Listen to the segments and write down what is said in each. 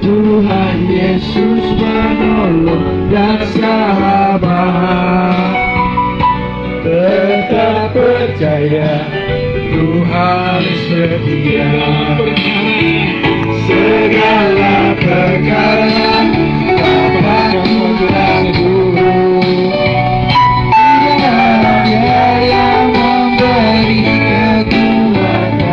Tuhan Yesus penolong dan sahabat. Tetap percaya Tuhan setia. Segala perkara dapat mengganggu, Dia yang memberi kekuatan.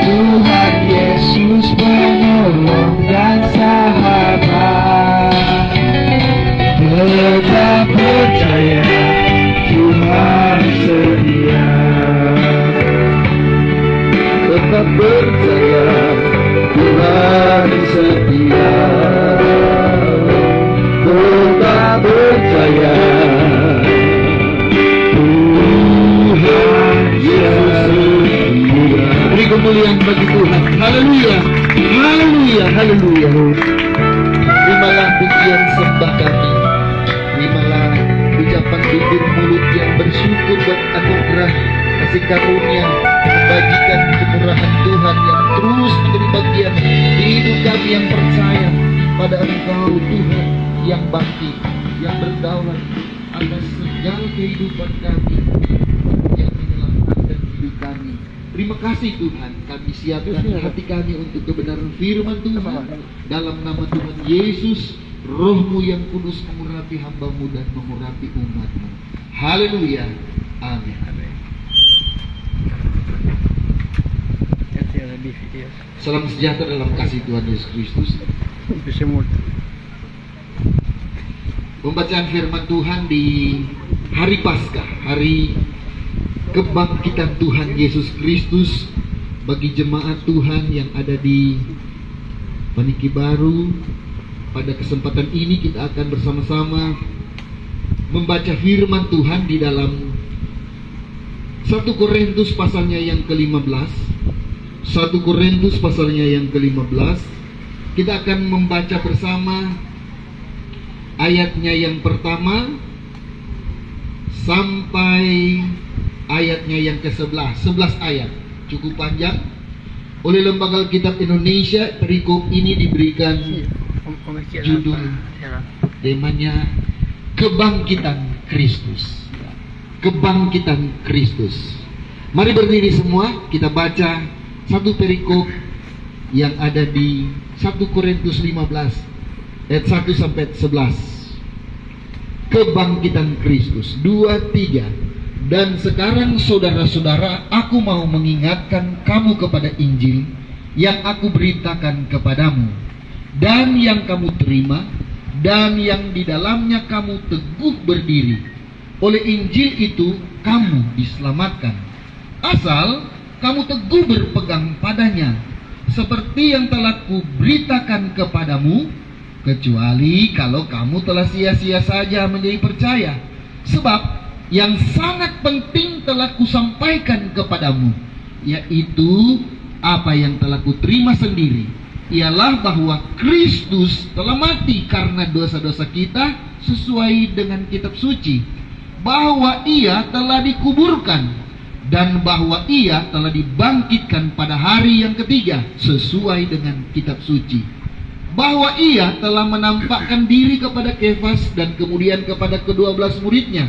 Tuhan Yesus penolong dan sahabat. Tetap percaya Tuhan setia. Tetap percaya Tuhan setia. Tetap percaya Tuhan setia. Beri kemuliaan bagi Tuhan. Haleluya, haleluya, haleluya. Terimalah pujian sembah kami. Terimalah ucapan bibir mulut yang bersyukur buat anugerah kasih karunia, membagikan kemurahan Tuhan yang terus menjadi bagian hidup kami yang percaya pada Engkau Tuhan yang bangkit, yang berdaulat atas segala kehidupan kami, yang menyelamatkan hidup kami. Terima kasih Tuhan, kami siapkan hati kami untuk kebenaran firman Tuhan. Dalam nama Tuhan Yesus, Roh-Mu yang kudus mengurapi hamba-Mu dan mengurapi umat-Mu. Haleluya, amin. Salam sejahtera dalam kasih Tuhan Yesus Kristus. Pembacaan firman Tuhan di hari Paskah, hari kebangkitan Tuhan Yesus Kristus bagi jemaat Tuhan yang ada di Paniki Baru. Pada kesempatan ini kita akan bersama-sama membaca firman Tuhan di dalam 1 Korintus pasalnya yang ke-15. 1 Korintus pasalnya yang ke-15. Kita akan membaca bersama ayatnya yang pertama sampai ayatnya yang ke-11. 11 ayat, cukup panjang. Oleh Lembaga Alkitab Indonesia, perikop ini diberikan judul temanya Kebangkitan Kristus. Kebangkitan Kristus. Mari berdiri semua, kita baca satu perikop yang ada di 1 Korintus 15 ayat 1 sampai 11. Kebangkitan Kristus. 2, 3. Dan sekarang saudara-saudara, aku mau mengingatkan kamu kepada Injil yang aku beritakan kepadamu, dan yang kamu terima, dan yang di dalamnya kamu teguh berdiri. Oleh Injil itu kamu diselamatkan, asal kamu teguh berpegang padanya, seperti yang telah kuberitakan kepadamu, kecuali kalau kamu telah sia-sia saja menjadi percaya. Sebab yang sangat penting telah kusampaikan kepadamu, yaitu apa yang telah kuterima sendiri, ialah bahwa Kristus telah mati karena dosa-dosa kita sesuai dengan kitab suci, bahwa Ia telah dikuburkan, dan bahwa Ia telah dibangkitkan pada hari yang ketiga sesuai dengan kitab suci, bahwa Ia telah menampakkan diri kepada Kefas dan kemudian kepada ke-12 muridnya.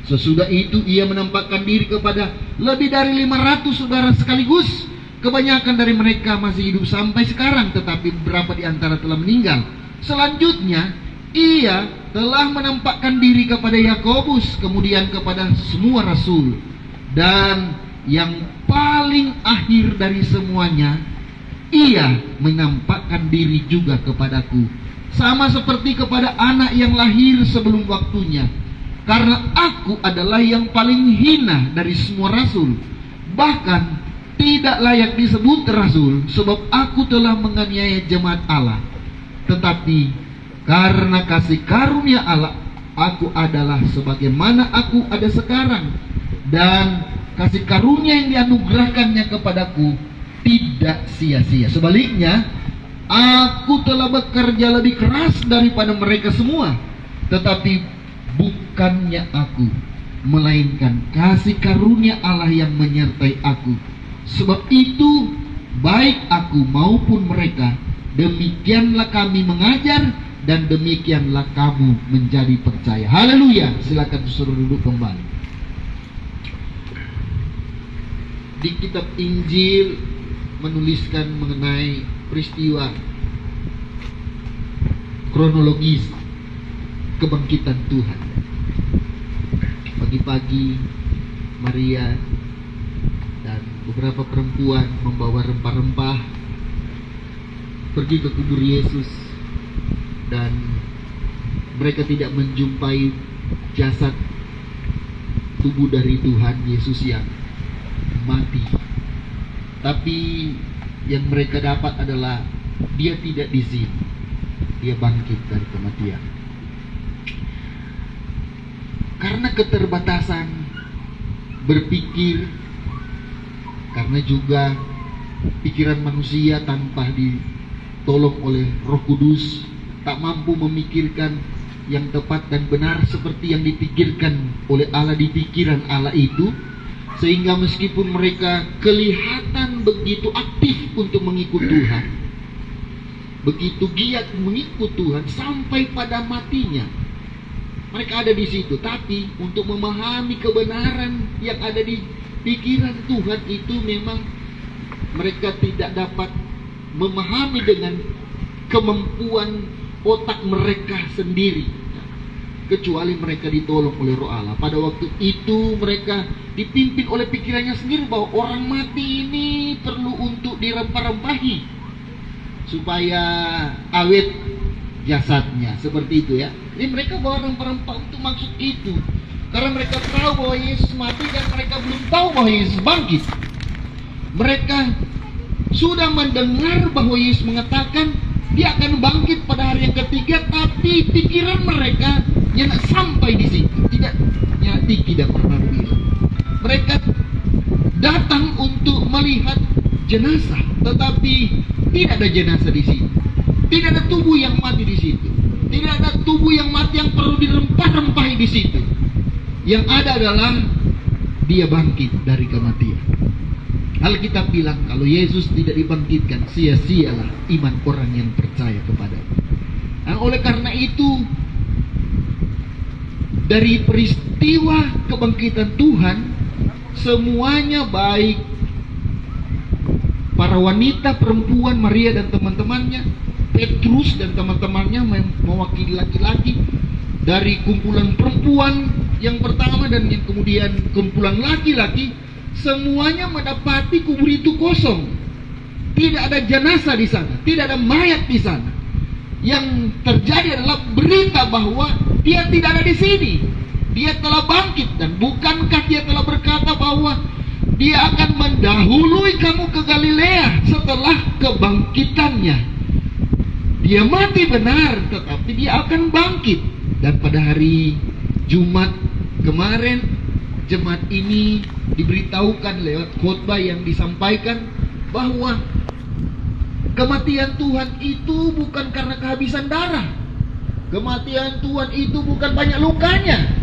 Sesudah itu Ia menampakkan diri kepada lebih dari 500 saudara sekaligus. Kebanyakan dari mereka masih hidup sampai sekarang, tetapi beberapa di antara telah meninggal. Selanjutnya Ia telah menampakkan diri kepada Yakobus, kemudian kepada semua rasul. Dan yang paling akhir dari semuanya, Ia menampakkan diri juga kepadaku, sama seperti kepada anak yang lahir sebelum waktunya. Karena aku adalah yang paling hina dari semua rasul, bahkan tidak layak disebut rasul, sebab aku telah menganiaya jemaat Allah. Tetapi karena kasih karunia Allah, aku adalah sebagaimana aku ada sekarang. Dan kasih karunia yang dianugerahkannya kepadaku tidak sia-sia. Sebaliknya, aku telah bekerja lebih keras daripada mereka semua. Tetapi bukannya aku, melainkan kasih karunia Allah yang menyertai aku. Sebab itu baik aku maupun mereka, demikianlah kami mengajar dan demikianlah kamu menjadi percaya. Haleluya. Silakan suruh duduk kembali. Di kitab Injil menuliskan mengenai peristiwa kronologis kebangkitan Tuhan. Pagi-pagi Maria dan beberapa perempuan membawa rempah-rempah pergi ke kubur Yesus, dan mereka tidak menjumpai jasad tubuh dari Tuhan Yesus yang mati. Tapi yang mereka dapat adalah dia tidak di sini, dia bangkit dari kematian. Karena keterbatasan berpikir, karena juga pikiran manusia tanpa ditolong oleh Roh Kudus tak mampu memikirkan yang tepat dan benar seperti yang dipikirkan oleh Allah di pikiran Allah itu, sehingga meskipun mereka kelihatan begitu aktif untuk mengikut Tuhan, begitu giat mengikut Tuhan sampai pada matinya, mereka ada di situ, tapi untuk memahami kebenaran yang ada di pikiran Tuhan itu memang mereka tidak dapat memahami dengan kemampuan otak mereka sendiri, kecuali mereka ditolong oleh Roh Allah. Pada waktu itu mereka dipimpin oleh pikirannya sendiri bahwa orang mati ini perlu untuk dirempah-rempahi supaya awet jasadnya, seperti itu ya. Jadi mereka bawa rempah-rempah untuk maksud itu, karena mereka tahu bahwa Yesus mati dan mereka belum tahu bahwa Yesus bangkit. Mereka sudah mendengar bahwa Yesus mengatakan dia akan bangkit pada hari yang ketiga, tapi pikiran mereka yang sampai di situ, tidak pernah bilang. Mereka datang untuk melihat jenazah, tetapi tidak ada jenazah di situ. Tidak ada tubuh yang mati di situ. Tidak ada tubuh yang mati yang perlu dirempah-rempahi di situ. Yang ada adalah dia bangkit dari kematian. Alkitab bilang kalau Yesus tidak dibangkitkan, sia-sialah iman orang yang percaya kepadanya. Nah, oleh karena itu, dari peristiwa kebangkitan Tuhan, semuanya baik para wanita, perempuan, Maria dan teman-temannya, Petrus dan teman-temannya mewakili laki-laki, dari kumpulan perempuan yang pertama dan yang kemudian kumpulan laki-laki, semuanya mendapati kubur itu kosong. Tidak ada jenazah di sana, tidak ada mayat di sana. Yang terjadi adalah berita bahwa dia tidak ada di sini. Dia telah bangkit, dan bukankah dia telah berkata bahwa dia akan mendahului kamu ke Galilea setelah kebangkitannya. Dia mati benar, tetapi dia akan bangkit. Dan pada hari Jumat kemarin, jemaat ini diberitahukan lewat khotbah yang disampaikan bahwa kematian Tuhan itu bukan karena kehabisan darah. Kematian Tuhan itu bukan banyak lukanya.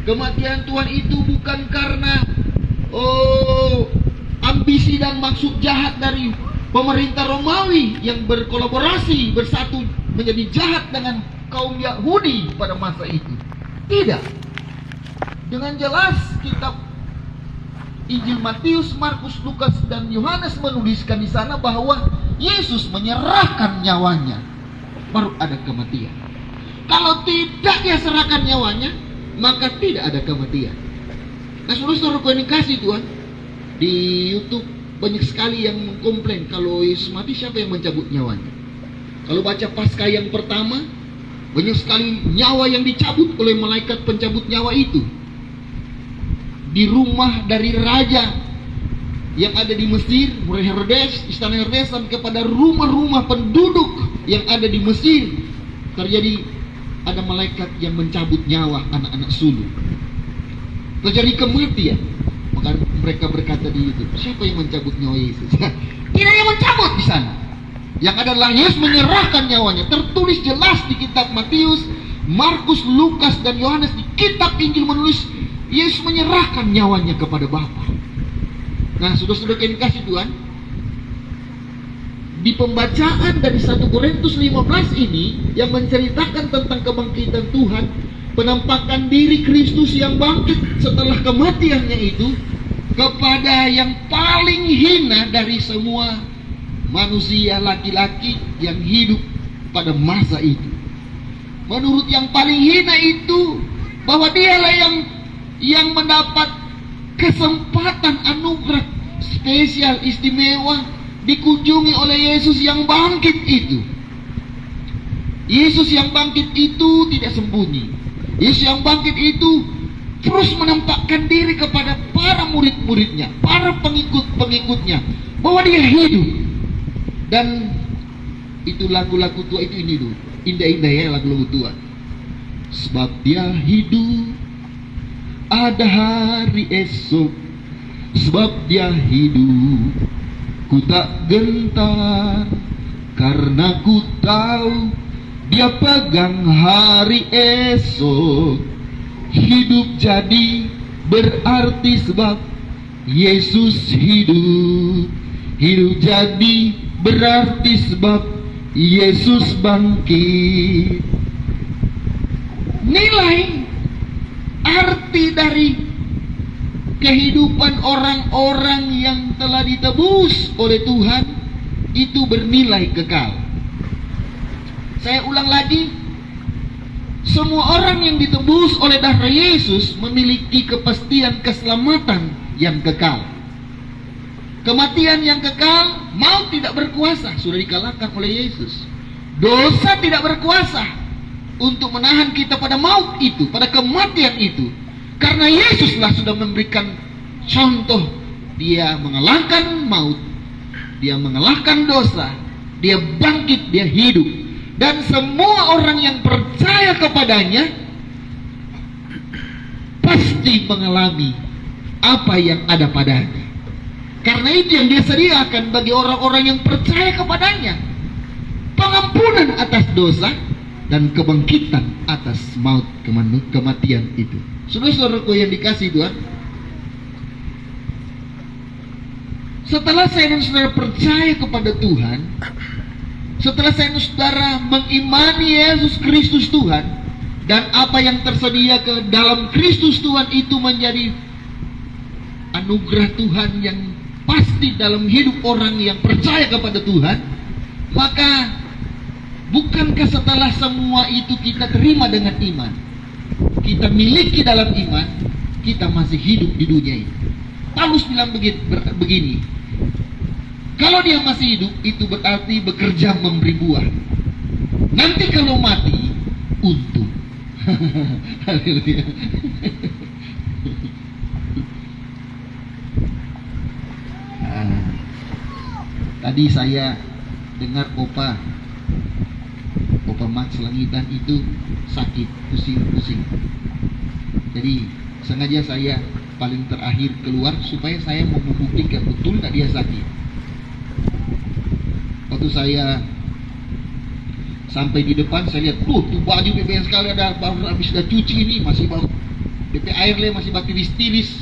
Kematian Tuhan itu bukan karena ambisi dan maksud jahat dari pemerintah Romawi yang berkolaborasi bersatu menjadi jahat dengan kaum Yahudi pada masa itu. Tidak. Dengan jelas kitab Injil Matius, Markus, Lukas dan Yohanes menuliskan di sana bahwa Yesus menyerahkan nyawanya, baru ada kematian. Kalau tidak dia serahkan nyawanya, maka tidak ada kematian. Nah, saudara ini kasih Tuhan, di YouTube banyak sekali yang mengkomplain kalau Yesus mati siapa yang mencabut nyawanya. Kalau baca Paskah yang pertama, banyak sekali nyawa yang dicabut oleh malaikat pencabut nyawa itu. Di rumah dari raja yang ada di Mesir, mulai Herodes, istana Herodes, dan kepada rumah-rumah penduduk yang ada di Mesir, terjadi ada malaikat yang mencabut nyawa anak-anak sulung. Terjadi kematian. Maka mereka berkata di YouTube, siapa yang mencabut nyawa Yesus? Tidak yang mencabut di sana. Yang adalah Yesus menyerahkan nyawanya. Tertulis jelas di kitab Matius, Markus, Lukas dan Yohanes. Di kitab Injil menulis Yesus menyerahkan nyawanya kepada Bapa. Nah, saudara-saudara yang dikasih Tuhan, di pembacaan dari 1 Korintus 15 ini yang menceritakan tentang kebangkitan Tuhan, penampakan diri Kristus yang bangkit setelah kematiannya itu kepada yang paling hina dari semua manusia laki-laki yang hidup pada masa itu. Menurut yang paling hina itu, bahwa dialah yang mendapat kesempatan anugerah spesial istimewa dikunjungi oleh Yesus yang bangkit itu. Yesus yang bangkit itu tidak sembunyi. Yesus yang bangkit itu terus menampakkan diri kepada para murid-muridnya, para pengikut-pengikutnya, bahwa dia hidup. Dan itu lagu-lagu tua itu ini dulu, indah-indah ya lagu-lagu tua. Sebab dia hidup, ada hari esok. Sebab dia hidup, ku tak gentar, karena ku tahu dia pegang hari esok. Hidup jadi berarti sebab Yesus hidup. Hidup jadi berarti sebab Yesus bangkit. Nilai arti dari kehidupan orang-orang yang telah ditebus oleh Tuhan itu bernilai kekal. Saya ulang lagi, semua orang yang ditebus oleh darah Yesus memiliki kepastian keselamatan yang kekal. Kematian yang kekal, maut tidak berkuasa, sudah dikalahkan oleh Yesus. Dosa tidak berkuasa untuk menahan kita pada maut itu, pada kematian itu. Karena Yesuslah sudah memberikan contoh. Dia mengalahkan maut, dia mengalahkan dosa, dia bangkit, dia hidup. Dan semua orang yang percaya kepadanya pasti mengalami apa yang ada padanya. Karena itu yang dia sediakan bagi orang-orang yang percaya kepadanya, pengampunan atas dosa dan kebangkitan atas maut, kematian itu. Saudara-saudaraku yang dikasihi Tuhan, setelah saya dan saudara percaya kepada Tuhan, setelah saya dan saudara mengimani Yesus Kristus Tuhan, dan apa yang tersedia ke dalam Kristus Tuhan itu menjadi anugerah Tuhan yang pasti dalam hidup orang yang percaya kepada Tuhan, maka bukankah setelah semua itu kita terima dengan iman, kita miliki dalam iman, kita masih hidup di dunia ini? Paulus bilang begini, kalau dia masih hidup itu berarti bekerja memberi buah. Nanti kalau mati, untung. Haleluya. Tadi saya dengar Opa Max Langitan itu sakit, pusing-pusing. Jadi sengaja saya paling terakhir keluar supaya saya mau membuktikan betul nggak dia sakit. Waktu saya sampai di depan, saya lihat, tuh baju BP yang sekali ada baru habis sudah cuci ini, masih bau BP air le, masih bau tiris-tiris.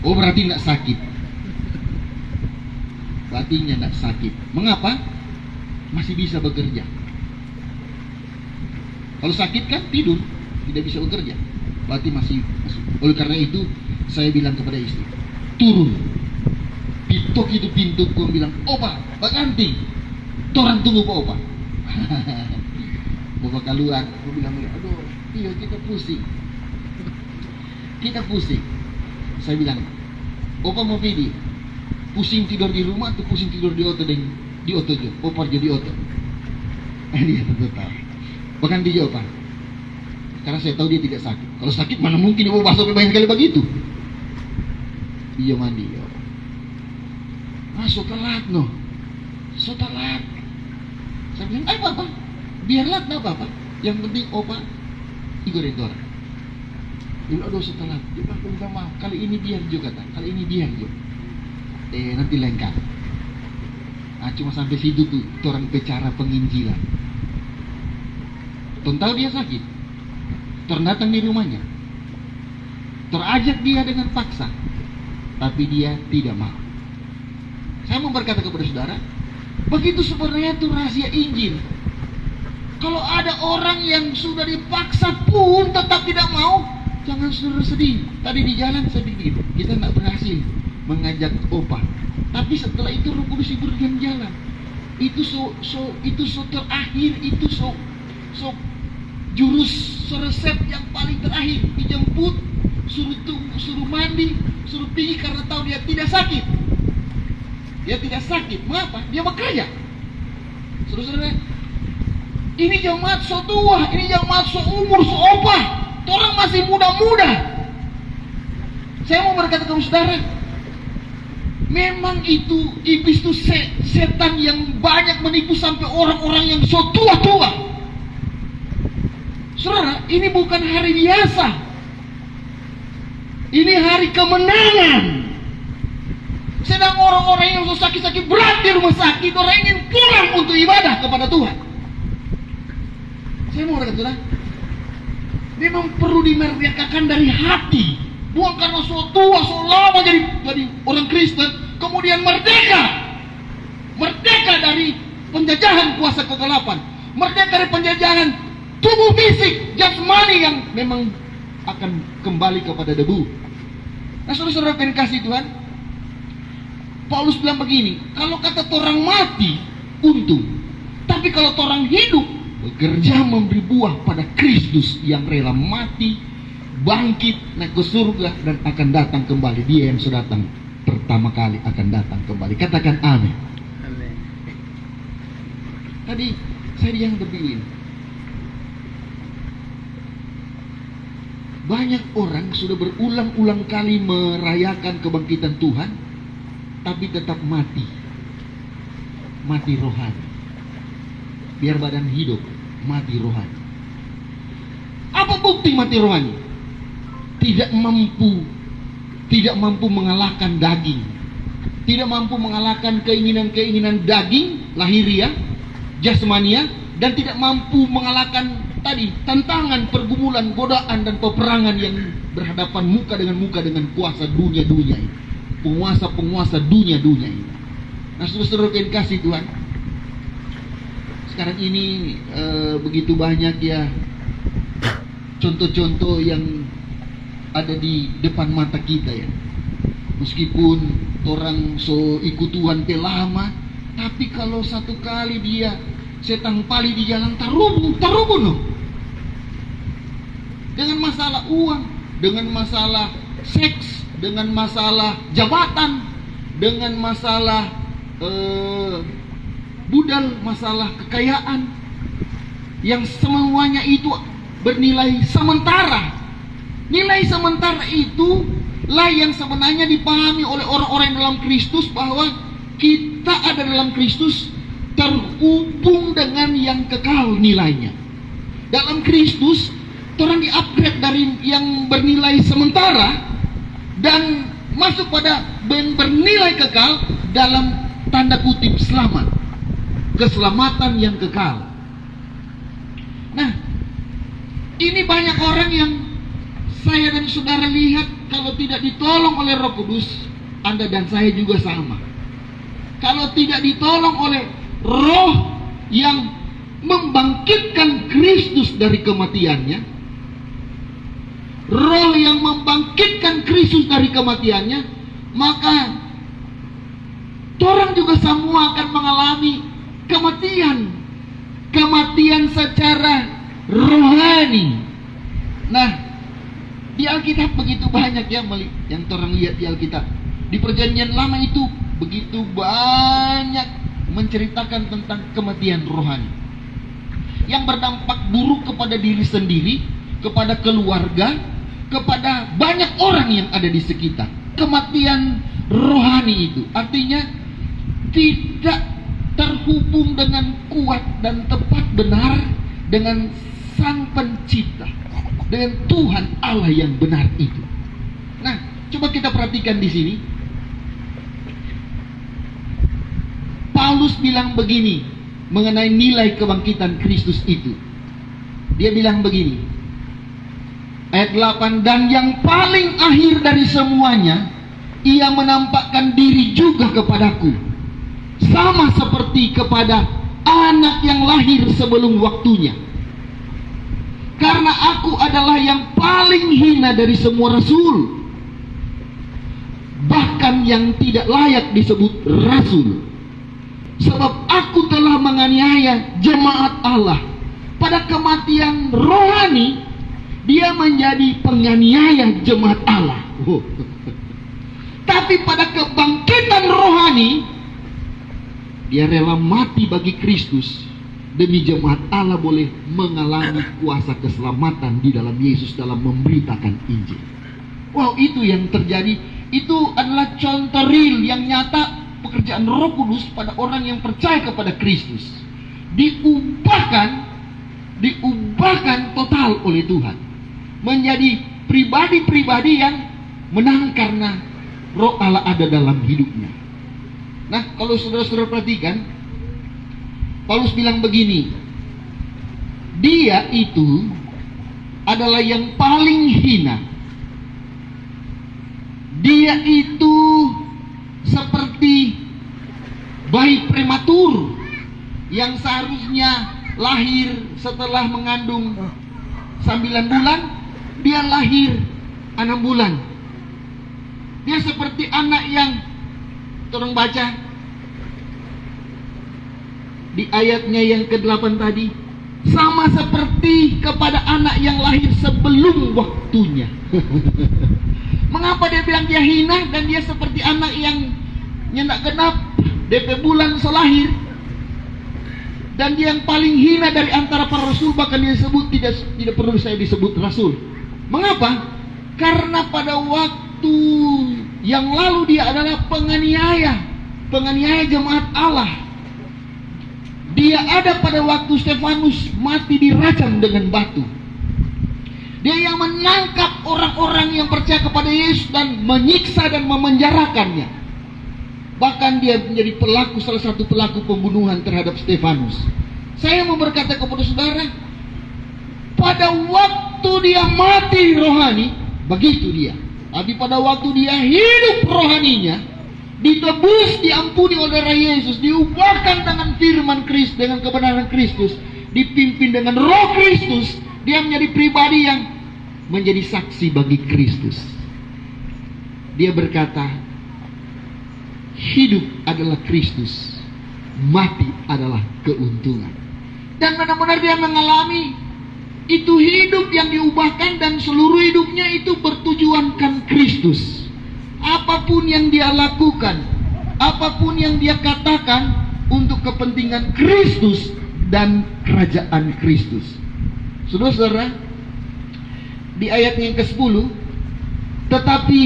Oh, berarti nggak sakit. Berarti nggak sakit. Mengapa? Masih bisa bekerja. Kalau sakit kan tidur, tidak bisa bekerja. Berarti masih. Oleh karena itu saya bilang kepada istri, turun. Pitok itu pintu, gua bilang, Opa, baganti. Torang tunggu Pak Opa. Bapak keluar, gua bilang, aduh, iya kita pusing. Kita pusing. Saya bilang, Opa mau pilih, pusing tidur di rumah atau pusing tidur di oto dan di oto jo. Opa jadi oto. Dia tetap. Bahkan dia jawab, karena saya tahu dia tidak sakit. Kalau sakit mana mungkin dia mau masuk banyak kali begitu. Iya mandi ya. Masuk telat no. So telat. Saya bilang, apa? Biarlah tak apa-apa. Yang penting Opa ikut orang. Dia aduh setelah. Dia minta maaf. Kali ini biar juga kata. Kali ini biar juga. Nanti lengkap. Cuma sampai situ tuh orang bicara penginjilan. Tuh tahu dia sakit. Tuh datang di rumahnya. Terajak dia dengan paksa. Tapi dia tidak mau. Saya mau berkata kepada saudara, Begitu sebenarnya itu rahasia Injil. Kalau ada orang yang sudah dipaksa pun tetap tidak mau, jangan saudara sedih. Tadi di jalan saya pikir kita tidak berhasil mengajak opah, tapi setelah itu Roh Kudus berikan jalan. Itu so terakhir, itu so jurus resep yang paling terakhir. Dijemput, suruh mandi, suruh pergi karena tahu dia tidak sakit. Dia tidak sakit. Mengapa? Dia bekerja. Saudara, ini jemaat so tua, ini jemaat so umur, so opah. Orang masih muda-muda. Saya mau berkata kepada saudara, memang itu iblis itu setan yang banyak menipu sampai orang-orang yang so tua-tua. Saudara, ini bukan hari biasa. Ini hari kemenangan. Sedang orang-orang yang so sakit-sakit berat di rumah sakit, orang ingin pulang untuk ibadah kepada Tuhan. Saya mau berkata, saudara, memang perlu dimerdekakan dari hati. Bukan karena so tua, so lama jadi orang Kristen, kemudian merdeka dari penjajahan kuasa kegelapan, merdeka dari penjajahan tubuh fisik, jasmani yang memang akan kembali kepada debu. Nah, saudara-saudara yang kasih Tuhan, Paulus bilang begini, kalau kata orang mati, untung. Tapi kalau orang hidup, bekerja memberi buah pada Kristus yang rela mati, bangkit, naik ke surga, dan akan datang kembali. Dia yang sudah datang pertama kali akan datang kembali. Katakan amin. Amin. Tadi saya yang terpilih. Banyak orang sudah berulang-ulang kali merayakan kebangkitan Tuhan, tapi tetap mati rohani. Biar badan hidup, mati rohani. Apa bukti mati rohani? Tidak mampu mengalahkan daging, tidak mampu mengalahkan keinginan-keinginan daging, lahiriah, jasmania, dan tidak mampu mengalahkan tadi tantangan, pergumulan, godaan, dan peperangan yang berhadapan muka dengan kuasa dunia-dunia ini, penguasa dunia-dunia ini. Nah, saudara-saudara yang kasih Tuhan, sekarang ini begitu banyak ya contoh-contoh yang ada di depan mata kita ya. Meskipun orang so ikut Tuhan lama, tapi kalau satu kali dia setan pali di jalan tarubun loh. Dengan masalah uang, dengan masalah seks, dengan masalah jabatan, dengan masalah budal, masalah kekayaan, yang semuanya itu bernilai sementara. Nilai sementara itu lah yang sebenarnya dipahami oleh orang-orang dalam Kristus, bahwa kita ada dalam Kristus terhubung dengan yang kekal nilainya. Dalam Kristus orang di-upgrade dari yang bernilai sementara dan masuk pada yang bernilai kekal, dalam tanda kutip selamat, keselamatan yang kekal. Nah, ini banyak orang yang saya dan saudara lihat, kalau tidak ditolong oleh Roh Kudus, Anda dan saya juga sama. Kalau tidak ditolong oleh Roh yang membangkitkan Kristus dari kematiannya, Roh yang membangkitkan Kristus dari kematiannya, maka orang juga semua akan mengalami kematian secara rohani. Nah, di Alkitab begitu banyak ya yang orang lihat di Alkitab. Di Perjanjian Lama itu begitu banyak menceritakan tentang kematian rohani yang berdampak buruk kepada diri sendiri, kepada keluarga, kepada banyak orang yang ada di sekitar. Kematian rohani itu artinya tidak terhubung dengan kuat dan tepat benar dengan Sang Pencipta, dengan Tuhan Allah yang benar itu. Nah, coba kita perhatikan di sini. Paulus bilang begini mengenai nilai kebangkitan Kristus itu. Dia bilang begini, ayat 8, dan yang paling akhir dari semuanya, ia menampakkan diri juga kepadaku, sama seperti kepada anak yang lahir sebelum waktunya. Karena aku adalah yang paling hina dari semua rasul, bahkan yang tidak layak disebut rasul. Sebab aku telah menganiaya jemaat Allah. Pada kematian rohani, dia menjadi penganiaya jemaat Allah. Tapi pada kebangkitan rohani, dia rela mati bagi Kristus, demi jemaat Allah boleh mengalami kuasa keselamatan di dalam Yesus dalam memberitakan Injil. Wow, itu yang terjadi. Itu adalah contoh real yang nyata pekerjaan Roh Kudus pada orang yang percaya kepada Kristus. Diubahkan total oleh Tuhan, menjadi pribadi-pribadi yang menang karena Roh Allah ada dalam hidupnya. Nah, kalau saudara-saudara perhatikan, Paulus bilang begini, dia itu adalah yang paling hina. Dia itu seperti bayi prematur yang seharusnya lahir setelah mengandung 9 bulan, dia lahir 6 bulan. Dia seperti anak yang, tolong baca di ayatnya yang ke-8 tadi, sama seperti kepada anak yang lahir sebelum waktunya. Mengapa dia bilang dia hina dan dia seperti anak yang nyendak genap DP bulan selahir, dan dia yang paling hina dari antara para rasul, bahkan dia disebut tidak perlu saya disebut rasul. Mengapa? Karena pada waktu yang lalu dia adalah penganiaya jemaat Allah. Dia ada pada waktu Stefanus mati dirajam dengan batu. Dia yang menangkap orang-orang yang percaya kepada Yesus dan menyiksa dan memenjarakannya. Bahkan dia menjadi salah satu pelaku pembunuhan terhadap Stefanus. Saya mau berkata kepada saudara, pada waktu dia mati rohani, begitu dia. Tapi pada waktu dia hidup rohaninya, ditebus, diampuni oleh Yesus, diubahkan dengan firman Kristus, dengan kebenaran Kristus, dipimpin dengan Roh Kristus, dia menjadi pribadi yang menjadi saksi bagi Kristus. Dia berkata, hidup adalah Kristus, mati adalah keuntungan. Dan benar-benar dia mengalami itu hidup yang diubahkan, dan seluruh hidupnya itu bertujuankan Kristus. Apapun yang dia lakukan, apapun yang dia katakan, untuk kepentingan Kristus dan kerajaan Kristus. Saudara-saudara, di ayat yang ke-10, tetapi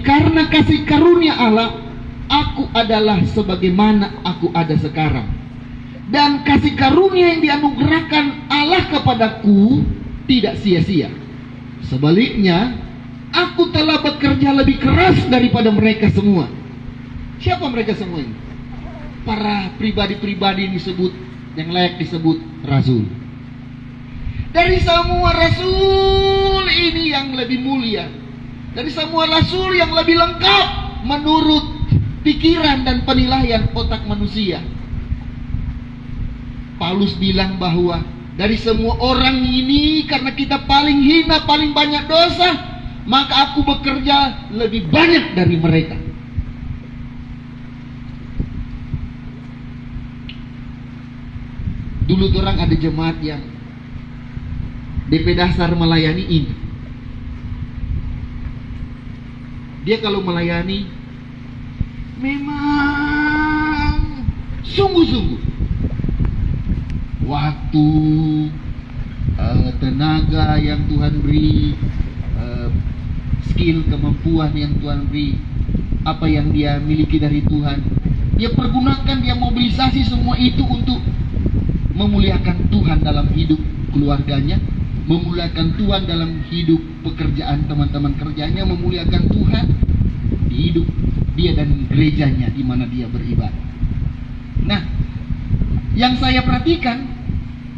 karena kasih karunia Allah, aku adalah sebagaimana aku ada sekarang. Dan kasih karunia yang dianugerahkan Allah kepadaku tidak sia-sia. Sebaliknya, aku telah bekerja lebih keras daripada mereka semua. Siapa mereka semua ini? Para pribadi-pribadi yang disebut, yang layak disebut rasul. Dari semua rasul ini yang lebih mulia, dari semua rasul yang lebih lengkap menurut pikiran dan penilaian otak manusia. Paulus bilang bahwa dari semua orang ini, karena kita paling hina, paling banyak dosa, maka aku bekerja lebih banyak dari mereka. Dulu orang ada jemaat yang DP dasar melayani ini. Dia kalau melayani memang sungguh-sungguh. Waktu, tenaga yang Tuhan beri, skill, kemampuan yang Tuhan beri, apa yang dia miliki dari Tuhan, dia pergunakan, dia mobilisasi semua itu untuk memuliakan Tuhan dalam hidup keluarganya, memuliakan Tuhan dalam hidup pekerjaan teman-teman kerjanya, memuliakan Tuhan di hidup dia dan gerejanya di mana dia beribadah. Nah, yang saya perhatikan,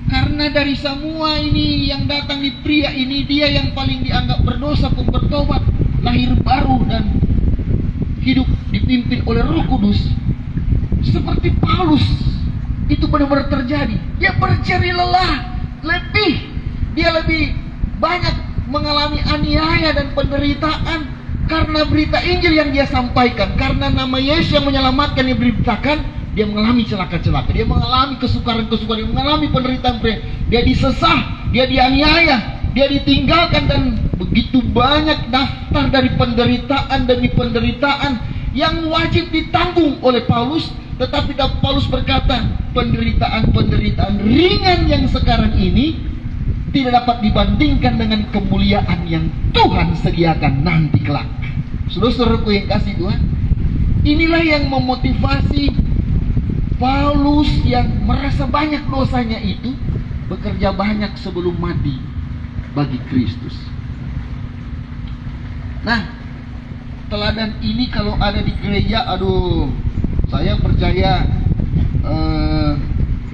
karena dari semua ini yang datang di pria ini, dia yang paling dianggap berdosa pun bertobat, lahir baru dan hidup dipimpin oleh Roh Kudus, seperti Paulus, itu benar-benar terjadi. Dia berceri lelah, dia lebih banyak mengalami aniaya dan penderitaan karena berita Injil yang dia sampaikan. Karena nama Yesus yang menyelamatkan yang diberitakan, dia mengalami celaka-celaka, dia mengalami kesukaran-kesukaran, dia mengalami penderitaan. Dia disesah, dia dianiaya, dia ditinggalkan, dan begitu banyak daftar dari penderitaan demi penderitaan yang wajib ditanggung oleh Paulus. Tetapi Paulus berkata, penderitaan-penderitaan ringan yang sekarang ini tidak dapat dibandingkan dengan kemuliaan yang Tuhan sediakan nanti kelak. Saudara-saudaraku yang kasih Tuhan, inilah yang memotivasi Paulus yang merasa banyak dosanya itu bekerja banyak sebelum mati bagi Kristus. Nah, teladan ini kalau ada di gereja, saya percaya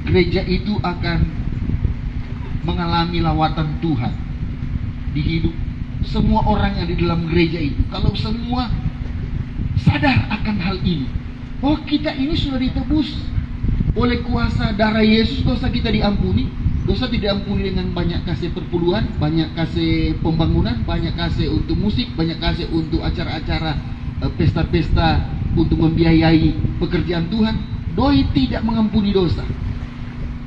gereja itu akan mengalami lawatan Tuhan di hidup semua orang yang di dalam gereja itu. Kalau semua sadar akan hal ini, bahwa kita ini sudah ditebus oleh kuasa darah Yesus, dosa kita diampuni. Dosa tidak diampuni dengan banyak kasih perpuluhan, banyak kasih pembangunan, banyak kasih untuk musik, banyak kasih untuk acara-acara pesta-pesta untuk membiayai pekerjaan Tuhan. Doi tidak mengampuni dosa.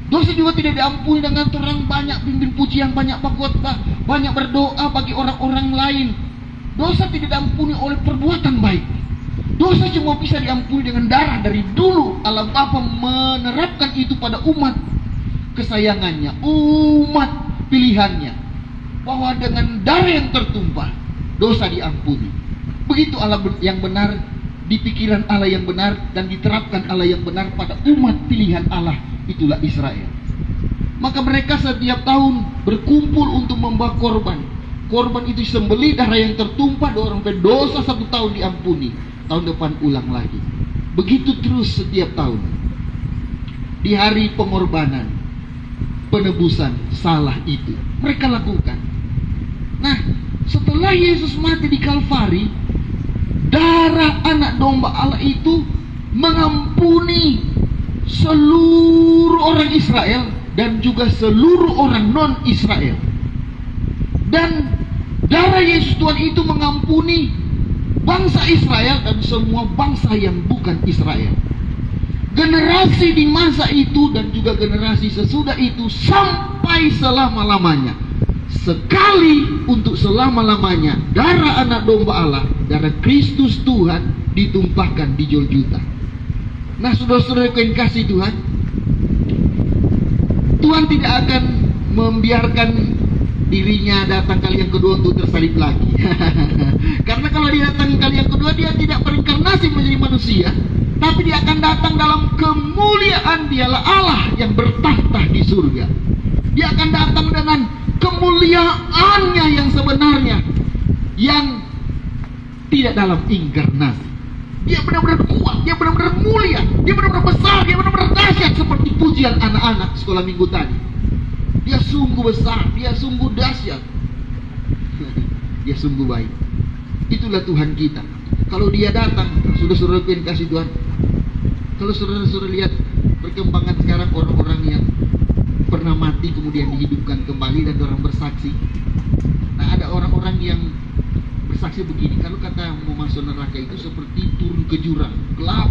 Dosa juga tidak diampuni dengan orang banyak pimpin pujian, banyak khotbah, banyak berdoa bagi orang-orang lain. Dosa tidak diampuni oleh perbuatan baik. Dosa cuma bisa diampuni dengan darah. Dari dulu Allah Bapa menerapkan itu pada umat kesayangannya, umat pilihannya, bahwa dengan darah yang tertumpah dosa diampuni. Begitu Allah yang benar, di pikiran Allah yang benar, dan diterapkan Allah yang benar pada umat pilihan Allah, itulah Israel. Maka mereka setiap tahun berkumpul untuk membawa korban. Korban itu sembelih, darah yang tertumpah, sampai dosa 1 tahun diampuni, tahun depan ulang lagi. Begitu terus setiap tahun. Di hari pengorbanan, penebusan salah itu mereka lakukan. Nah, setelah Yesus mati di Kalvari, darah anak domba Allah itu mengampuni seluruh orang Israel dan juga seluruh orang non-Israel. Dan darah Yesus Tuhan itu mengampuni bangsa Israel dan semua bangsa yang bukan Israel. Generasi di masa itu dan juga generasi sesudah itu sampai selama-lamanya, sekali untuk selama-lamanya, darah anak domba Allah, darah Kristus Tuhan ditumpahkan di Golgota. Nah, saudara-saudara yang kasih Tuhan, Tuhan tidak akan membiarkan dirinya datang kali yang kedua untuk tersalib lagi. Karena kalau dia datang kali yang kedua, dia tidak berinkarnasi menjadi manusia, tapi dia akan datang dalam kemuliaan. Dialah Allah yang bertahta di surga. Dia akan datang dengan kemuliaannya yang sebenarnya, yang tidak dalam inkarnasi. Dia benar-benar kuat, dia benar-benar mulia, dia benar-benar besar, dia benar-benar dahsyat, seperti pujian anak-anak sekolah minggu tadi. Dia sungguh besar, dia sungguh dahsyat, dia sungguh baik. Itulah Tuhan kita. Kalau dia datang, saudara-saudara yang kasih Tuhan, kalau saudara-saudara lihat perkembangan sekarang orang-orang yang pernah mati kemudian dihidupkan kembali dan orang bersaksi. Nah, ada orang-orang yang bersaksi begini, kalau kata mau masuk neraka itu seperti turun ke jurang gelap.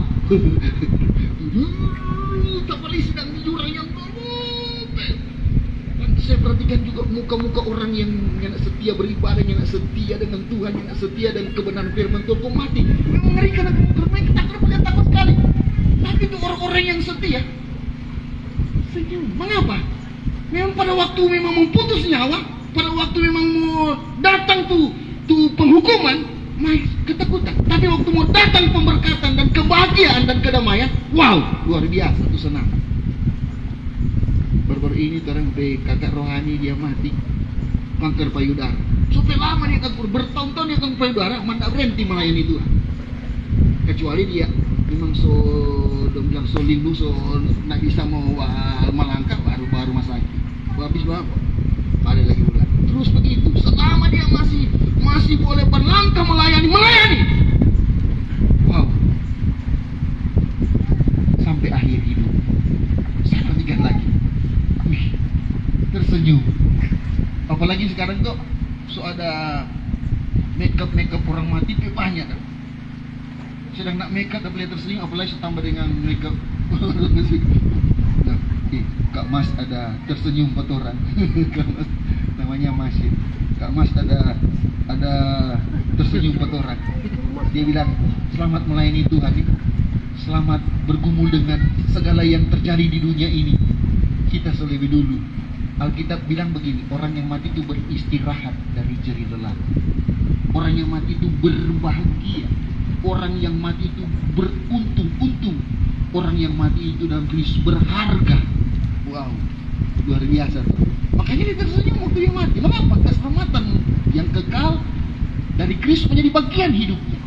Tapi sedang di jurang yang gelap. Saya perhatikan juga muka-muka orang yang setia beribadah, yang setia dengan Tuhan, yang setia dengan kebenaran firman Tuhan, kok mati. Mengerikan, mereka takut sekali. Tapi itu orang-orang yang setia senyum. Mengapa? Memang pada waktu memang memutus nyawa, pada waktu memang mau datang tuh penghukuman, ketakutan. Tapi waktu mau datang pemberkatan dan kebahagiaan dan kedamaian, wow, luar biasa, itu senang. Baru-baru ini orang kakak rohani dia mati kanker payudara. Sudah lama dia kanker, bertahun-tahun dia kanker payudara, tidak berhenti melayani Tuhan. Kecuali dia memang bilang lindu, tidak bisa mau melangkah, baru masuk lagi. Habis berapa? Ada lagi bulan. Terus begitu. Selama dia masih masih boleh berlangkah melayani. Wow. Sampai akhir hidup. Saya perhatikan lagi. Wih, tersenyum. Apalagi sekarang tuh ada makeup orang mati tuh banyak kan. Sedang nak makeup tapi tersenyum, apalagi tambah dengan makeup. Nah, Kak Mas ada tersenyum buat orang. Kak Mas, namanya Masih. Kak Mas ada tersenyum buat orang. Dia bilang, selamat melayani Tuhan, selamat bergumul dengan segala yang terjadi di dunia ini. Kita selebih dulu. Alkitab bilang begini, orang yang mati itu beristirahat dari jerih lelah. Orang yang mati itu berbahagia. Orang yang mati itu beruntung. Orang yang mati itu dalam Kristus berharga. Wow, luar biasa. Makanya dia tersenyum waktu dia mati. Mengapa? Keselamatan yang kekal dari Kristus menjadi bagian hidupnya.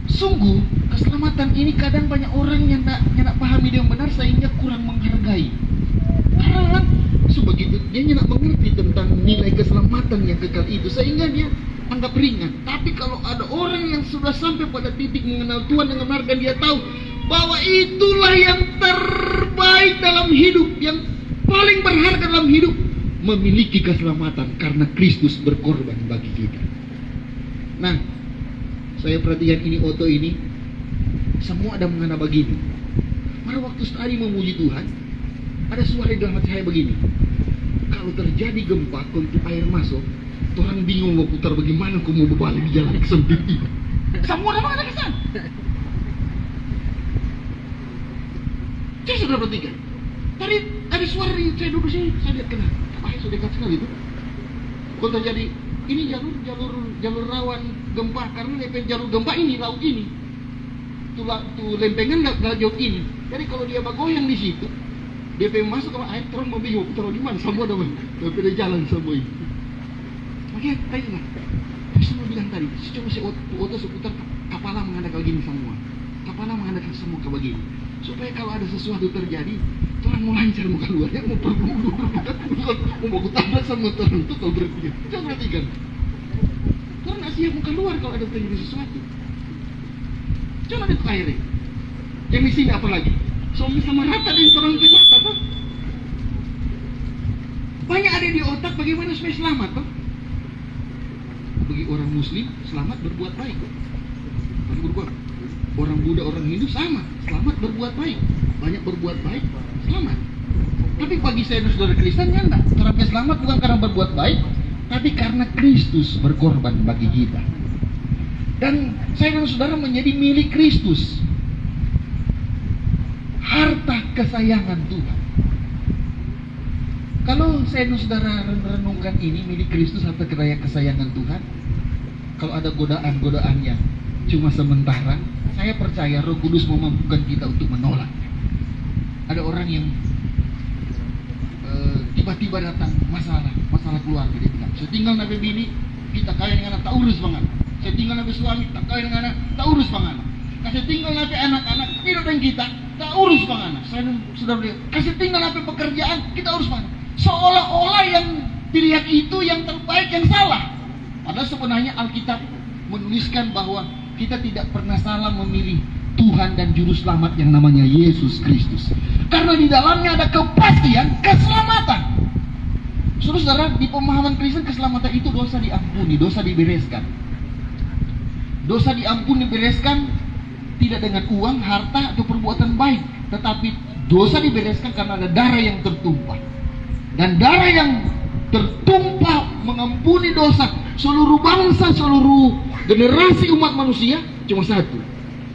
Sungguh, keselamatan ini kadang banyak orang yang tak pahami dia yang benar sehingga kurang menghargai. Karena sebegitu dia tidak mengerti tentang nilai keselamatan yang kekal itu, sehingga dia anggap ringan. Tapi kalau ada orang yang sudah sampai pada titik mengenal Tuhan dengan benar dan dia tahu bahwa itulah yang terbaik dalam hidup, yang paling berharga dalam hidup, memiliki keselamatan karena Kristus berkorban bagi kita. Nah, saya perhatikan ini Otto ini, semua ada mengena begini. Pada waktu tadi memuji Tuhan, ada suara di dalam hati saya begini. Kalau terjadi gempa, untuk air masuk, Tuhan bingung mau putar bagaimana, aku mau berbalik di jalan sempit ini. Semua ada mengena kesan. Saya sudah perhatikan. Tadi ada suara di saya duduk sini, saya lihat kena. Apa sudah dekat sekali itu? Kalau terjadi ini jalur rawan gempa, karena jalur gempa ini laut ini. Tuh lempengan nggak jauh ini. Jadi kalau dia bergoyang di situ, dia pengen masuk ke air, terus mau bingung taruh di mana, semua ada jalan semua ini. Makanya tadi lah, saya mau bilang tadi, coba si Otto seputar kepala menghadap gini semua, kepala menghadap semua ke begini, supaya kalau ada sesuatu terjadi, Tuhan mau lancar mau keluar, ya mau mau baku tabrak sama Tuhan itu kalau berpikir, jangan perhatikan, Tuhan nggak siap mau keluar kalau ada terjadi sesuatu. Jangan ada airnya. Yang di sini apa lagi? Suami sama rata dan orang mata tuh. Banyak ada di otak bagaimana supaya selamat tuh. Bagi orang Muslim selamat berbuat baik. Berbuat. Orang Buddha, orang Hindu sama, selamat berbuat baik. Banyak berbuat baik, selamat. Tapi bagi saya dan saudara Kristen kan enggak. Orang selamat bukan karena berbuat baik, tapi karena Kristus berkorban bagi kita. Dan saya dan saudara menjadi milik Kristus, harta kesayangan Tuhan. Kalau saya dan saudara renungkan ini, milik Kristus, harta kesayangan Tuhan, kalau ada godaan-godaan yang cuma sementara, saya percaya Roh Kudus memampukan kita untuk menolak. Ada orang yang tiba-tiba datang masalah keluarga, dia bilang, saya tinggal nabi bini, kita kaya dengan anak, tak urus banget. Saya tinggal nabi suami, tak kaya dengan anak, tak urus banget. Kasih tinggal nabi anak-anak, tidak dengan kita, tak urus banget. Saya sudah beliau, kasih tinggal nabi pekerjaan, kita urus banget. Seolah-olah yang dilihat itu yang terbaik, yang salah. Padahal sebenarnya Alkitab menuliskan bahwa kita tidak pernah salah memilih Tuhan dan Juru Selamat yang namanya Yesus Kristus. Karena di dalamnya ada kepastian keselamatan. Saudara, di pemahaman Kristen keselamatan itu dosa diampuni, dosa dibereskan. Dosa diampuni, dibereskan tidak dengan uang, harta, atau perbuatan baik, tetapi dosa dibereskan karena ada darah yang tertumpah. Dan darah yang tertumpah mengampuni dosa seluruh bangsa, seluruh generasi umat manusia cuma satu.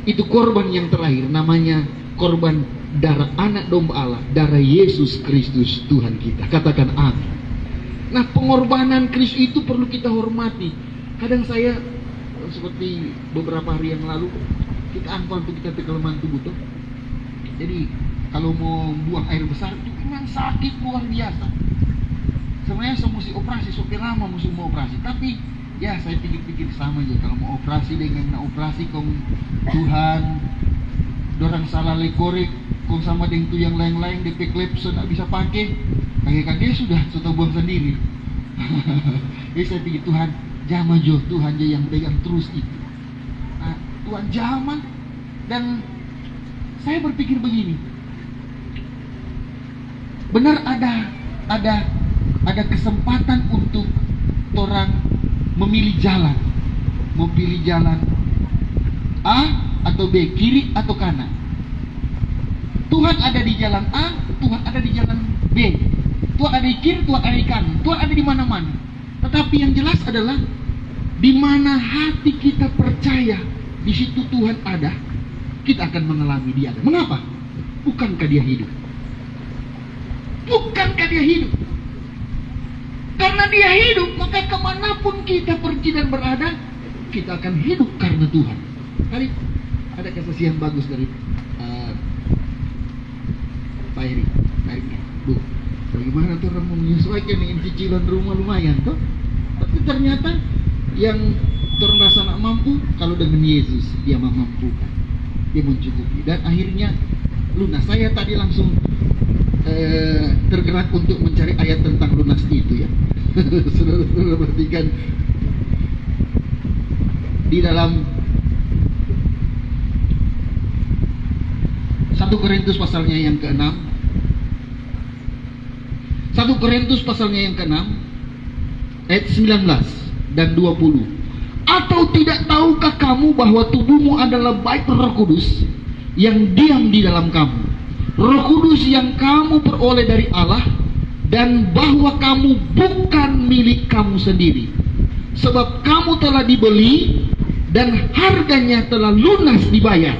Itu korban yang terakhir, namanya korban darah anak domba Allah, darah Yesus Kristus Tuhan kita. Katakan amin. Nah, pengorbanan Kristus itu perlu kita hormati. Kadang saya seperti beberapa hari yang lalu, kita angkol untuk kita kelemahan tubuh tuh. Jadi kalau mau buang air besar itu memang sakit luar biasa. Sebenarnya saya mesti operasi, sopir lama mesti mau operasi. Tapi ya saya pikir-pikir sama aja, kalau mau operasi dengan operasi kong Tuhan, dorang salah lekorek, kong sama dengan itu yang lain-lain DP klepson tak bisa pakai, kakek-kakek sudah buang sendiri. Jadi saya pikir Tuhan, jamah Jo, Tuhan aja yang pegang terus itu. Nah, Tuhan jamah. Dan saya berpikir begini, benar ada kesempatan untuk orang memilih jalan A atau B, kiri atau kanan. Tuhan ada di jalan A, Tuhan ada di jalan B. Tuhan ada di kiri, Tuhan ada di kanan. Tuhan ada di mana-mana. Tetapi yang jelas adalah di mana hati kita percaya, di situ Tuhan ada, kita akan mengalami Dia ada. Mengapa? Bukankah Dia hidup? Bukankah Dia hidup? Karena Dia hidup, maka kemanapun kita pergi dan berada, kita akan hidup karena Tuhan. Tadi ada kesaksian bagus dari Pak Eri. Bu, bagaimana tuh orang menyesuaikan dengan cicilan rumah lumayan tuh? Tapi ternyata yang terasa tak mampu, kalau dengan Yesus Dia memampukan, Dia mencukupi, dan akhirnya lunas. Saya tadi langsung tergerak untuk mencari ayat tentang lunas itu ya. Saudara-saudara perhatikan di dalam 1 Korintus pasalnya yang ke-6. 1 Korintus pasalnya yang ke-6 ayat 19 dan 20. Atau tidak tahukah kamu bahwa tubuhmu adalah bait Roh Kudus yang diam di dalam kamu, Roh Kudus yang kamu peroleh dari Allah, dan bahwa kamu bukan milik kamu sendiri, sebab kamu telah dibeli dan harganya telah lunas dibayar.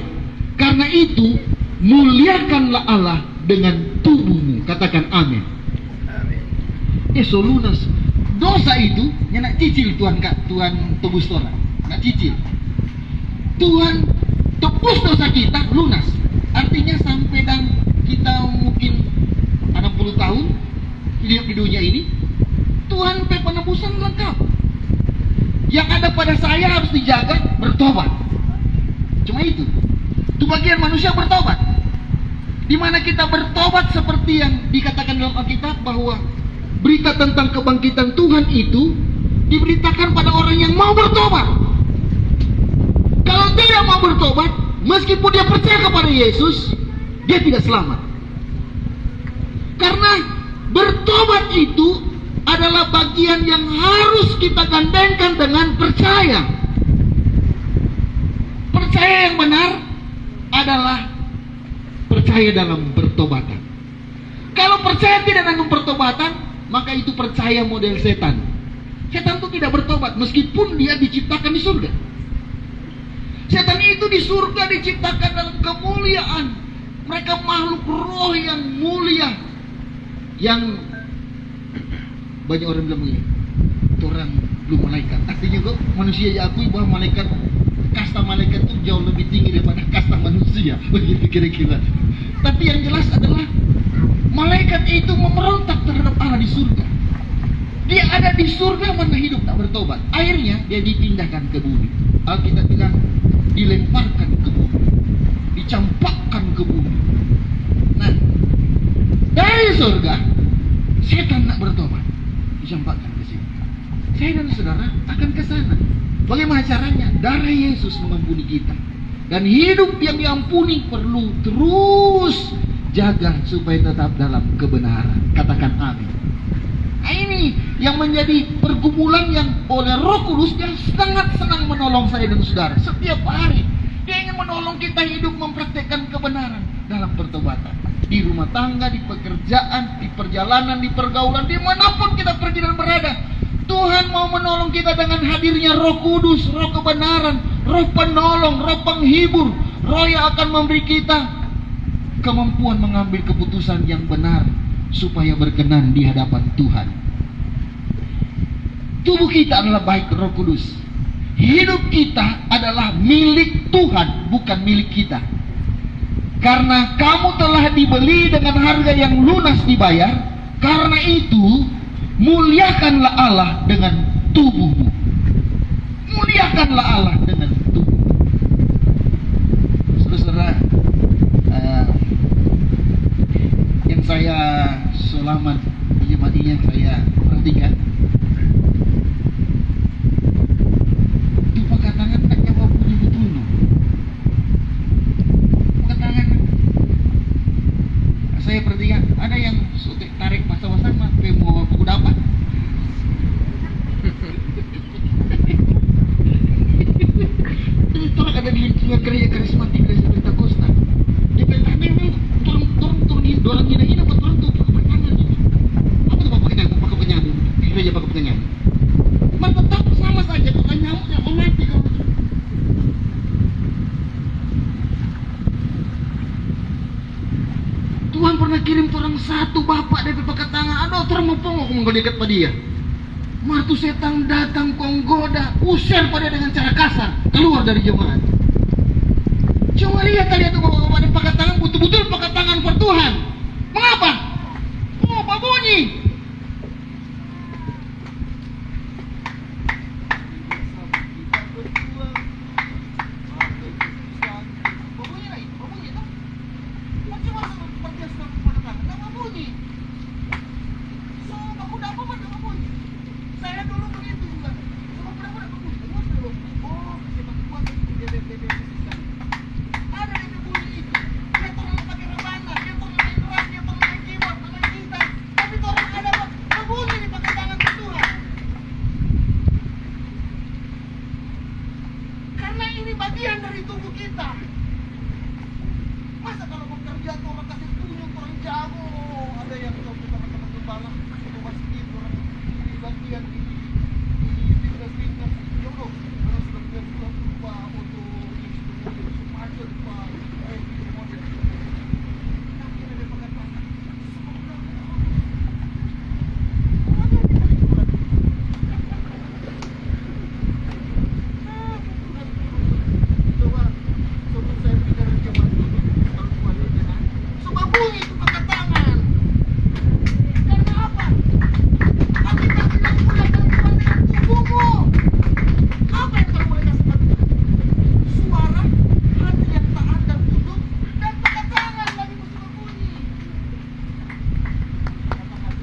Karena itu muliakanlah Allah dengan tubuhmu. Katakan amin. So lunas. Dosa itu nak cicil Tuhan tebus orang, nak cicil. Tuhan tebus dosa kita lunas. Artinya sampai dan kita mungkin 60 tahun hidup di dunia ini, Tuhan penebusan lengkap. Yang ada pada saya harus dijaga, bertobat. Cuma itu bagian manusia bertobat. Di mana kita bertobat seperti yang dikatakan dalam Alkitab, bahwa berita tentang kebangkitan Tuhan itu diberitakan pada orang yang mau bertobat. Kalau tidak mau bertobat, meskipun dia percaya kepada Yesus, dia tidak selamat. Karena bertobat itu adalah bagian yang harus kita gandengkan dengan percaya. Percaya yang benar adalah percaya dalam pertobatan. Kalau percaya tidak dalam pertobatan, maka itu percaya model setan. Setan itu tidak bertobat meskipun dia diciptakan di surga. Setan itu di surga diciptakan dalam kemuliaan. Mereka makhluk roh yang mulia, yang banyak orang bilang begini, itu orang belum malaikat. Artinya kok manusia diakui bahwa malaikat, kasta malaikat itu jauh lebih tinggi daripada kasta manusia, begitu kira-kira. Tapi yang jelas adalah malaikat itu memberontak terhadap Allah di surga. Dia ada di surga, mana hidup tak bertobat. Akhirnya dia dipindahkan ke bumi. Alkitab bilang dilemparkan ke bumi, dicampakkan ke bumi. Nah, dari surga setan tak bertobat, dicampakkan ke sini. Saya dan saudara akan ke sana. Bagaimana caranya? Darah Yesus mengampuni kita. Dan hidup yang diampuni perlu terus jaga supaya tetap dalam kebenaran. Katakan amin. Nah, ini yang menjadi pergumulan yang oleh Roh Kudus, yang sangat senang menolong saya dan saudara setiap hari. Dia ingin menolong kita hidup mempraktekkan kebenaran dalam pertobatan. Di rumah tangga, di pekerjaan, di perjalanan, di pergaulan, dimanapun kita pergi dan berada, Tuhan mau menolong kita dengan hadirnya Roh Kudus, Roh kebenaran, Roh penolong, Roh penghibur, Roh yang akan memberi kita kemampuan mengambil keputusan yang benar supaya berkenan di hadapan Tuhan. Tubuh kita adalah baik Roh Kudus. Hidup kita adalah milik Tuhan, bukan milik kita. Karena kamu telah dibeli dengan harga yang lunas dibayar, karena itu muliakanlah Allah dengan tubuhmu. Muliakanlah Allah dengan tubuh. Saudara, yang saya selama di jemaat ini yang saya perhatikan, hanya gereja karismatik, gereja Pentakosta. Di Pentakosta memang orang hina-hina buat orang tuh pakai tangan gitu. Apa tuh pakai nyamuk? Pakai penyamuk. Di gereja pakai penyamuk. Maka tetap sama saja pakai nyamuk yang mati kalau itu. Tuhan pernah kirim orang satu bapak dari pakai tangan. Aduh, orang mau pongok mau dekat pada dia. Martu setan datang konggoda, usir pada dengan cara kasar, keluar dari jemaat. Coba lihat kalian tuh bapak-bapak pakai tangan, betul-betul pakai tangan for Tuhan. Mengapa? Oh, apa bunyi?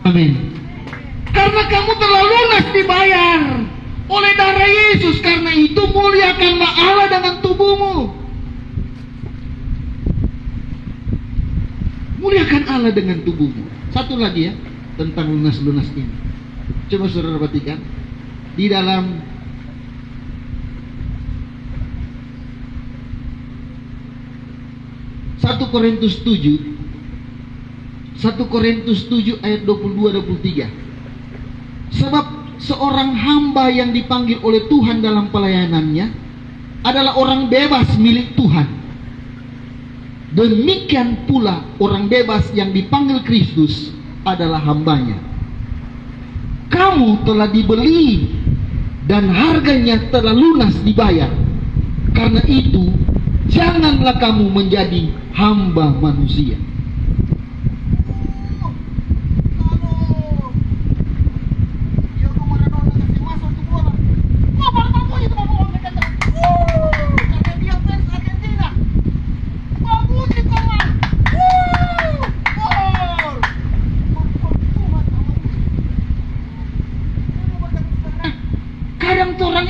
Amin. Karena kamu telah lunas dibayar oleh darah Yesus, karena itu muliakanlah Allah dengan tubuhmu. Muliakan Allah dengan tubuhmu. Satu lagi ya, tentang lunas-lunas ini. Coba saudara perhatikan. Di dalam Satu Korintus 7 ayat 22-23. Sebab seorang hamba yang dipanggil oleh Tuhan dalam pelayanannya adalah orang bebas milik Tuhan. Demikian pula orang bebas yang dipanggil Kristus adalah hambanya. Kamu telah dibeli dan harganya telah lunas dibayar. Karena itu janganlah kamu menjadi hamba manusia.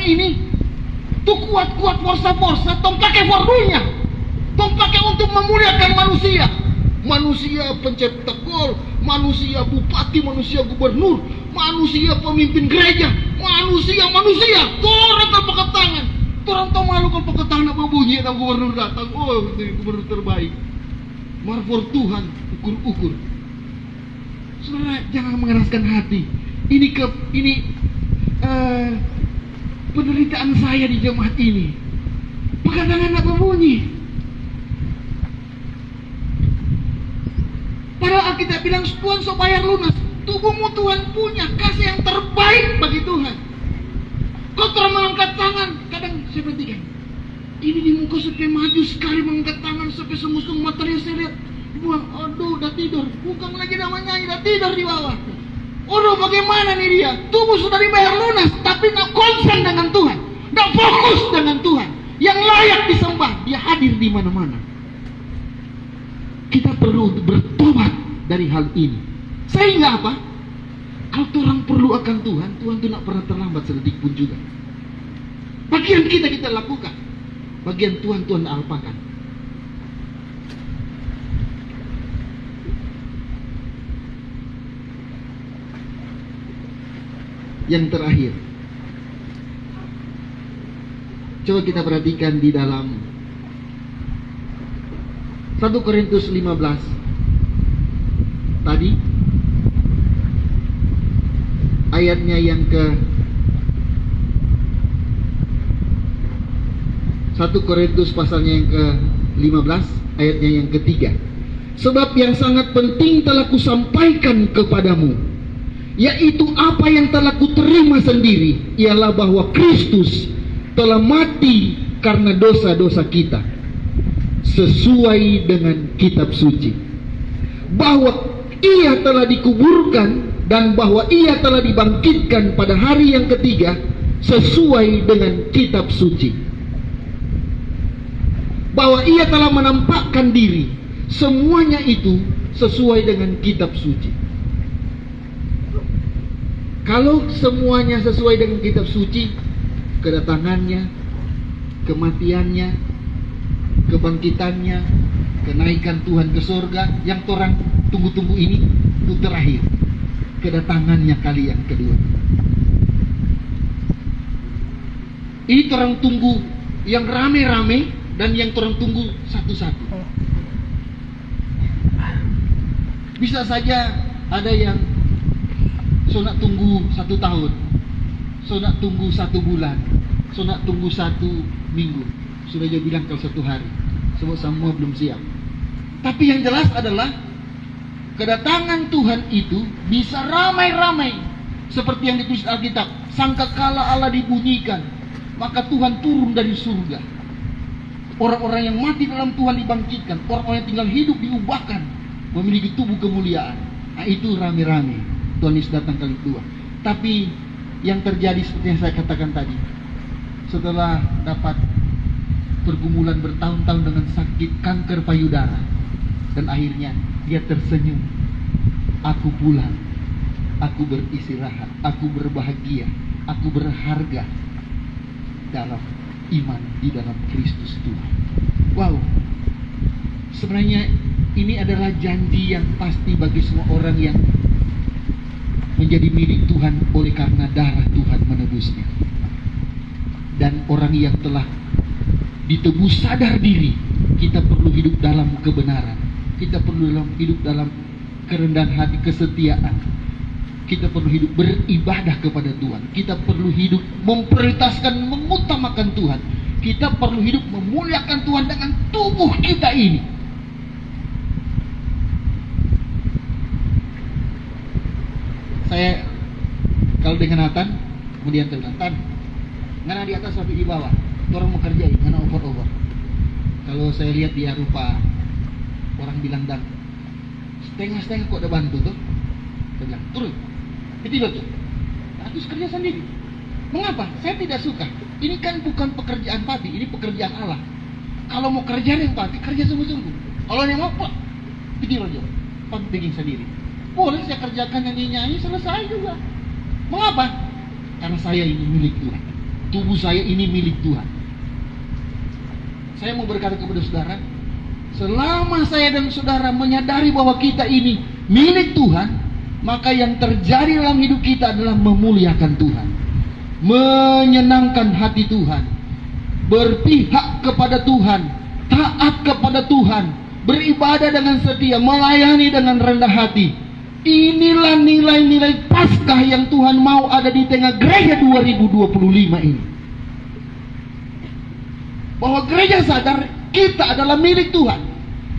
Ini tuh kuat-kuat forsa-forsa, tong pakai formunya, tong pakai untuk memuliakan manusia. Manusia pencetak gol, manusia bupati, manusia gubernur, manusia pemimpin gereja, manusia. Orang tak pakai tangan, orang tahu malu kalau pakai tangan apa bunyi, dan gubernur datang, oh ini gubernur terbaik. Marfor Tuhan, ukur-ukur. Saudara jangan mengeraskan hati. Ini penderitaan saya di jemaat ini. Pakai tangan apa bunyi? Padahal kita bilang Tuhan so bayar lunas. Tubuhmu Tuhan punya, kasih yang terbaik bagi Tuhan. Kau terus mengangkat tangan. Kadang saya perhatikan, ini di muka sampai maju sekali mengangkat tangan sampai semua materi saya lihat. Buang, aduh udah tidur. Bukan lagi namanya, udah tidur di bawah. Aduh bagaimana nih dia? Tubuh sudah dibayar lunas, tapi gak konsen dengan Tuhan, gak fokus dengan Tuhan. Yang layak disembah, dia hadir di mana-mana. Kita perlu bertobat dari hal ini. Sehingga apa? Kalau orang perlu akan Tuhan, Tuhan itu gak pernah terlambat sedetik pun juga. Bagian kita lakukan, bagian Tuhan apakan. Yang terakhir, Coba kita perhatikan di dalam 1 Korintus 15 tadi, ayatnya yang ke 1 Korintus pasalnya yang ke-15 ayatnya yang ketiga. Sebab yang sangat penting telah kusampaikan kepadamu, yaitu apa yang telah kuterima sendiri, ialah bahwa Kristus telah mati karena dosa-dosa kita sesuai dengan kitab suci, bahwa ia telah dikuburkan dan bahwa ia telah dibangkitkan pada hari yang ketiga sesuai dengan kitab suci, bahwa ia telah menampakkan diri. Semuanya itu sesuai dengan kitab suci. Kalau semuanya sesuai dengan kitab suci, kedatangannya, kematiannya, kebangkitannya, kenaikan Tuhan ke surga, yang orang tunggu-tunggu ini itu terakhir, kedatangannya kali yang kedua. Ini orang tunggu yang rame-rame dan yang orang tunggu satu-satu. Bisa saja ada yang nak tunggu 1 tahun, nak tunggu 1 bulan, nak tunggu 1 minggu. Sudah dia bilang kalau 1 hari. Semua belum siap. Tapi yang jelas adalah kedatangan Tuhan itu bisa ramai-ramai, seperti yang ditulis Alkitab. Sangkakala Allah dibunyikan, maka Tuhan turun dari surga. Orang-orang yang mati dalam Tuhan dibangkitkan, orang-orang yang tinggal hidup diubahkan, memiliki tubuh kemuliaan. Nah, itu rame-rame Tuhan Yesus datang kali kedua. Tapi yang terjadi seperti yang saya katakan tadi, setelah dapat pergumulan bertahun-tahun dengan sakit kanker payudara, dan akhirnya dia tersenyum. Aku pulang, aku beristirahat, aku berbahagia, aku berharga dalam iman di dalam Kristus Tuhan. Wow, sebenarnya ini adalah janji yang pasti bagi semua orang yang menjadi milik Tuhan oleh karena darah Tuhan menebusnya. Dan orang yang telah ditebus sadar diri, kita perlu hidup dalam kebenaran, kita perlu hidup dalam kerendahan hati, kesetiaan. Kita perlu hidup beribadah kepada Tuhan. Kita perlu hidup memprioritaskan, mengutamakan Tuhan. Kita perlu hidup memuliakan Tuhan dengan tubuh kita ini. Saya kalau dengan Nathan, kemudian Nathan, ngana di atas tapi di bawah, orang mau kerjain, ngana over. Kalau saya lihat dia rupa orang bilang dan setengah-setengah kok ada bantu tuh, saya bilang turun, itu tuh, harus kerja sendiri. Mengapa? Saya tidak suka. Ini kan bukan pekerjaan Papi, ini pekerjaan Allah. Kalau mau kerja yang Papi, kerja sungguh-sungguh. Kalau yang mau Pak, itu aja, Papi bikin sendiri. Boleh saya kerjakan nyanyi-nyanyi, selesai juga. Mengapa? Karena saya ini milik Tuhan. Tubuh saya ini milik Tuhan. Saya mau berkata kepada saudara, selama saya dan saudara menyadari bahwa kita ini milik Tuhan, maka yang terjadi dalam hidup kita adalah memuliakan Tuhan, menyenangkan hati Tuhan, berpihak kepada Tuhan, taat kepada Tuhan, beribadah dengan setia, melayani dengan rendah hati. Inilah nilai-nilai Paskah yang Tuhan mau ada di tengah gereja 2025 ini. Bahwa gereja sadar kita adalah milik Tuhan,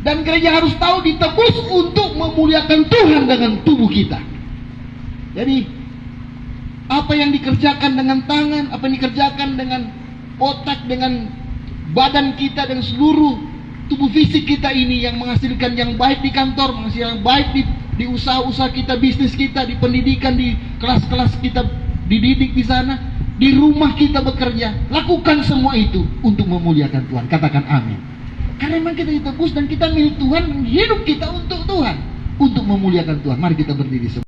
dan gereja harus tahu ditebus untuk memuliakan Tuhan dengan tubuh kita. Jadi apa yang dikerjakan dengan tangan, apa yang dikerjakan dengan otak, dengan badan kita, dan seluruh tubuh fisik kita ini yang menghasilkan yang baik di kantor, menghasilkan yang baik di usaha-usaha kita, bisnis kita, di pendidikan, di kelas-kelas kita dididik di sana, di rumah kita bekerja. Lakukan semua itu untuk memuliakan Tuhan. Katakan amin. Karena memang kita ditebus dan kita milik Tuhan, hidup kita untuk Tuhan, untuk memuliakan Tuhan. Mari kita berdiri semua.